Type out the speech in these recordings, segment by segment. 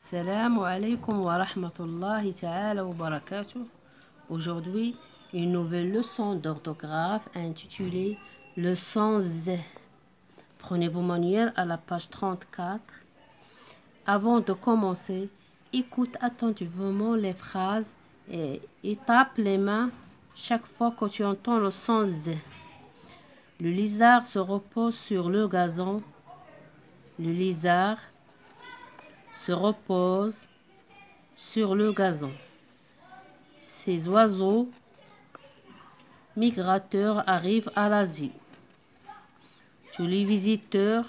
Salam alaikum wa rahmatullahi ta'ala wa barakatuh. Aujourd'hui, une nouvelle leçon d'orthographe intitulée Leçon Z. Prenez vos manuels à la page 34. Avant de commencer, écoute attentivement les phrases et tape les mains chaque fois que tu entends le son Z. Le lézard se repose sur le gazon. Le lézard se repose sur le gazon. Ces oiseaux migrateurs arrivent à l'Asie. Tous les visiteurs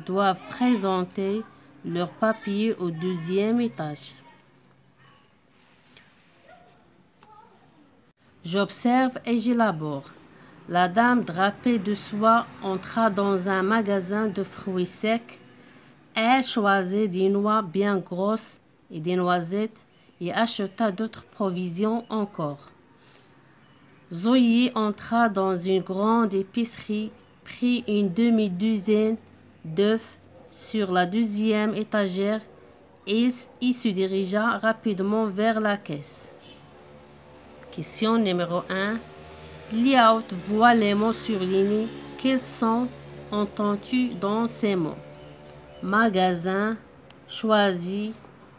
doivent présenter leurs papiers au 2e étage. J'observe et j'élabore. La dame drapée de soie entra dans un magasin de fruits secs. Elle choisit des noix bien grosses et des noisettes et acheta d'autres provisions encore. Zoé entra dans une grande épicerie, prit une demi-douzaine d'œufs sur la 2e étagère et se dirigea rapidement vers la caisse. Question numéro 1. Lis à haute voix les mots surlignés. Quels sons entends-tu dans ces mots? Magasin, choisi,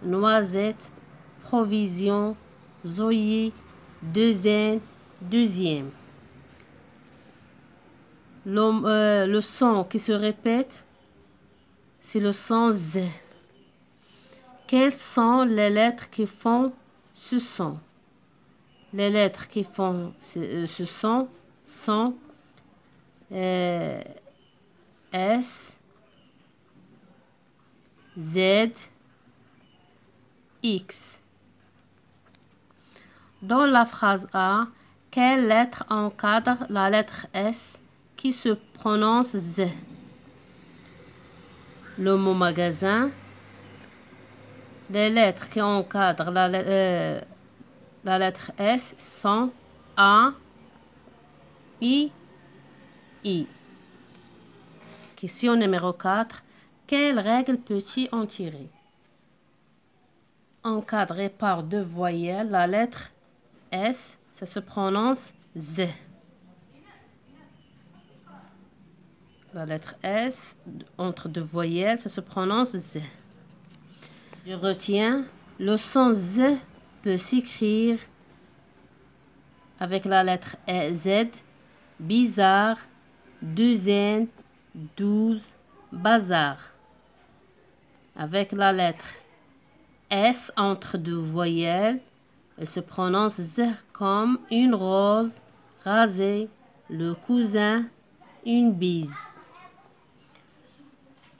noisette, provision, Zoé, deuxième. Le son qui se répète, c'est le son Z. Quelles sont les lettres qui font ce son? Les lettres qui font ce son sont S, Z, X. Dans la phrase A, quelle lettre encadre la lettre S qui se prononce Z? Le mot magasin. Les lettres qui encadrent la lettre S sont A, I. Question numéro 4. Quelle règle peux-tu en tirer? Encadrée par 2 voyelles, la lettre S, ça se prononce Z. La lettre S, entre 2 voyelles, ça se prononce Z. Je retiens, le son Z peut s'écrire avec la lettre Z, bizarre, 2 N, 12, bazar. Avec la lettre S entre 2 voyelles, elle se prononce Z comme une rose, rasée, le cousin, une bise.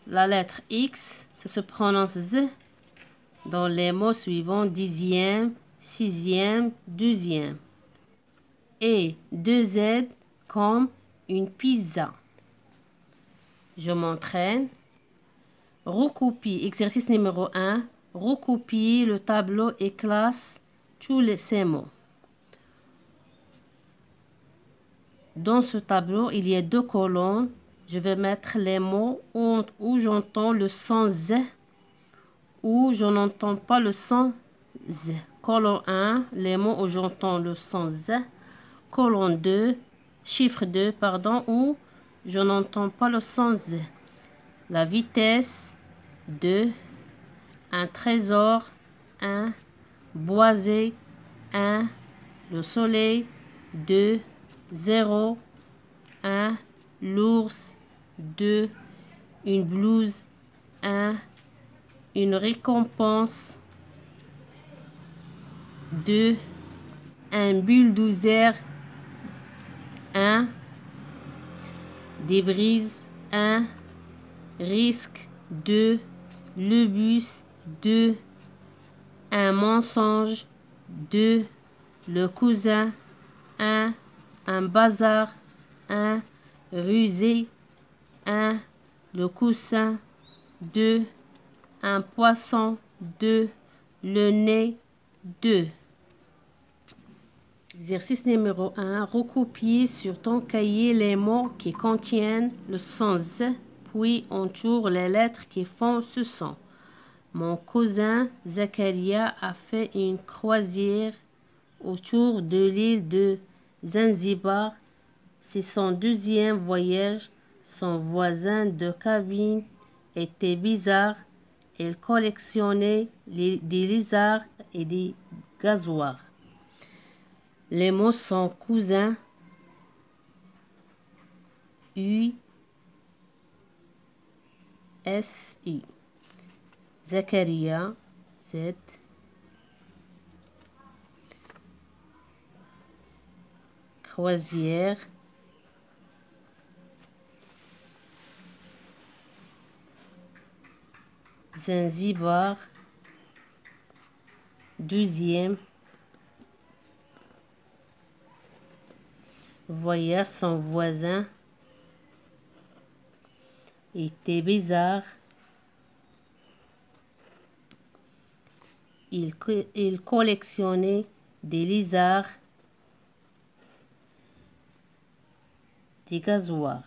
La lettre X, ça se prononce Z dans les mots suivants 10e, 6e, 12e. Et 2 Z comme une pizza. Je m'entraîne. Recopie, exercice numéro 1. Recopie le tableau et classe tous ces mots. Dans ce tableau, il y a 2 colonnes. Je vais mettre les mots où j'entends le son Z, où je n'entends pas le son Z. Colonne 1, les mots où j'entends le son Z. Colonne 2, chiffre 2, pardon, où je n'entends pas le son Z. La vitesse, 2. Un trésor, 1. Boisé, 1. Le soleil, 2. 0, 1. L'ours, 2. Une blouse, 1. Une récompense, 2. Un bulldozer, 1. Des brises, 1. Risque, 2. Le bus, 2. Un mensonge, 2. Le cousin, 1. Un bazar, 1. Rusé, 1. Le coussin, 2. Un poisson, 2. Le nez, 2. Exercice numéro 1. Recopier sur ton cahier les mots qui contiennent le son Z, puis entoure les lettres qui font ce son. Mon cousin Zakaria a fait une croisière autour de l'île de Zanzibar. C'est son deuxième voyage. Son voisin de cabine était bizarre. Il collectionnait des lézards et des gazoirs. Les mots sont cousin, U-S-I. Zakaria, Z. Croisière. Zanzibar. Deuxième. Voyage, son voisin était bizarre. Il collectionnait des lézards, des gazoirs.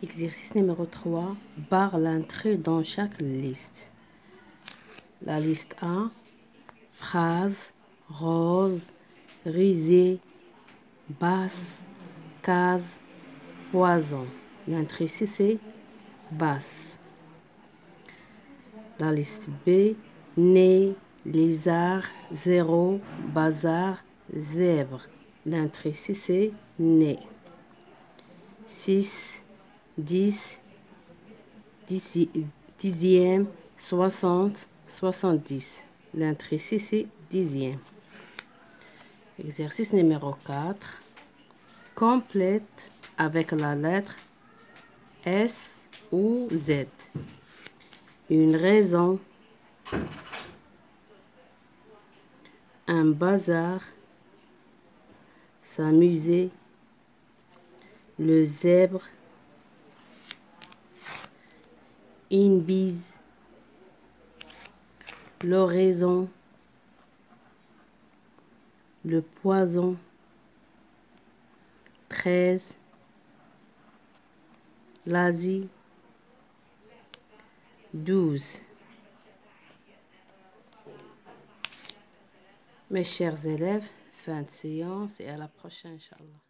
Exercice numéro 3. Barre l'entrée dans chaque liste. La liste A. Phrase, rose, risée, basse, case, poison. L'entrée ici, c'est basse. La liste B. Nez, lézard, zéro, bazar, zèbre. L'entrée ici, c'est nez. 6, 10, dixième, 60, 70. L'entrée ici, c'est dixième. Exercice numéro 4. Complète avec la lettre S ou Z. Une raison. Un bazar. S'amuser. Le zèbre. Une bise. L'oraison. Le poison. 13. L'Asie. 12. Mes chers élèves, fin de séance et à la prochaine, Inch'Allah.